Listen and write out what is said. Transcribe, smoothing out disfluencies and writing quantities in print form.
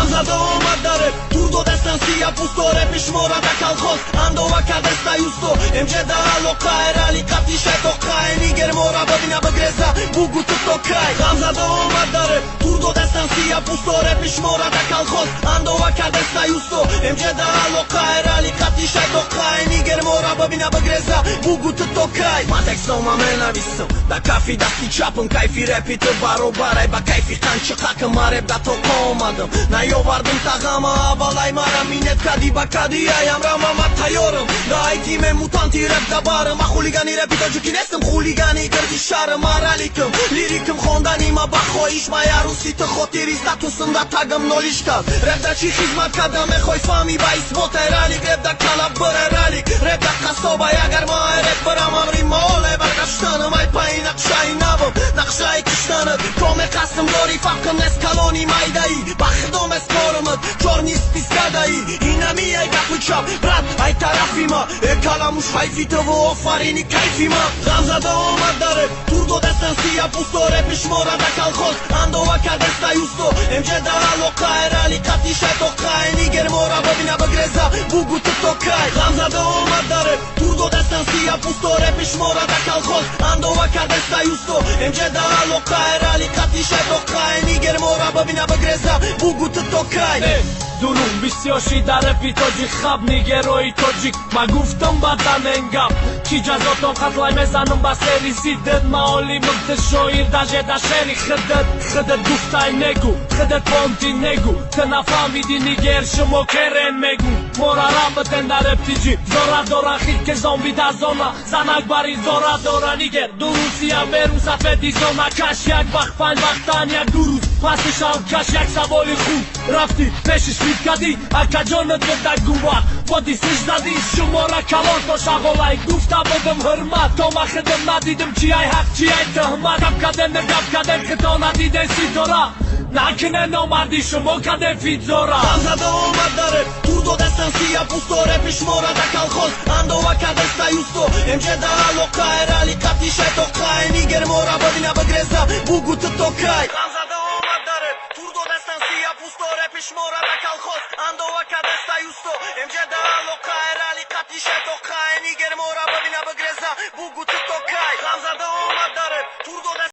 غمزده آمد داره تورد دستن سیا پوستو رپش مورد کالخوز اندو و کدستا یوستو امجه ده لوکا ارالی قطیشه توقعه نیگر مورا ببینه بگرزه بوگو توقعه غمزده آمد داره تورد دستن سیا پوستو رپش مورد کالخوز اندو و کدستا یوستو امجه ده لوکا ارالی قطیشه توقعه نیگر مورا ببینه بگرزه بوگو توقعه ما تکستو نویسم دا کافی دستی چپم کیفی رپی تو برابره با کیفی قنچه قاکم رپ دا توقع آمدم نیاوردم تغم اولای مرم مینت کدی با کدی ایم رام تیارم دا ایتیم موتانتی رپ دا بارم ما خولیگانی رپی تا جوکی نستم خولیگانی گردی شرم رالیکم لیریکم خوندنی ما بخوایش ما یاروسی تو خاطری ستاتوسم دا تگم نولیش کرد رپ دا چی خدمت کردم خوی فامی با اسموت رالیک رپ دا کلاب بره رالیک رپ دا قصابا اگر ما رپ برم امری ماله برگشتنم ای پای نقشای نبم نقشای کشتنت کام قسم داری فقم نسکالونی مایدایی بخدم اسپارمت چور نیست پیسکدایی اینمی ای گفت چپ رد ای طرفی ما ای کلاموش حیفی تو و آفرینی کیفی ما غمزده آمد داره تورد دستن سیا پوستو رپش مورد کالخوز اندو و کدستا یوستو امجه ده لوکا ارالی قطیشه توقعه نیگر مورا ببینه بگرزه بوگو توقعه غمزده آمد داره تورد دستن سیا پوستو رپش مورد کالخوز اندو و کدستا یوستو امجه ده لوکا ارالی قطیشه توقعه نیگر مورا ببینه بگرزه بوگو توقعه دروم بیسیاشی در رپی تاجیک خب نیگروی تاجیک ما گفتم بدن انگم کی جزاتم خطلای مزنم با سری سیدت معالی مقد شویر داجه دا شری خدت گفتای نگو خدت پانتی نگو تنفهمیدی نیگر شما کرن مگو مورا رابطن در رپ تیجی زورا دورا خید که زومبی دا زونا زنک باری زورا دورا نیگر دروسی هم برون سفیدی زونا کش یک وقت پنج وقتان یک دروز پسش هم کش یک سوالی خوب رفتی پیشش کدی اکا جانت بده گوار بادی سش دادی شما را کلان تا شغالای گفتا بدم حرمت تا ما خدم ندیدم چی ای حق چی ای تهمت گب کده نگب کده خطا ندیده سی دارا نکنه نامردی شما کده فیتزارا غمزده آمد داره تورد دستن سیا پوستو رپش مورد کالخوز اندو و کدستا یوستو امجه ده لوکا ارالی قطیشه توقعه نیگر مورا ببینه بگرزه بوگو توقعه غمزده آمد داره تورد دستن سیا پوستو رپش مورد کالخوز اندو و کدستا یوستو امجه ده لوکا ارالی قطیشه توقعه نیگر مورا ببینه بگرزه بوگو توقعه غمزده آمد داره تورد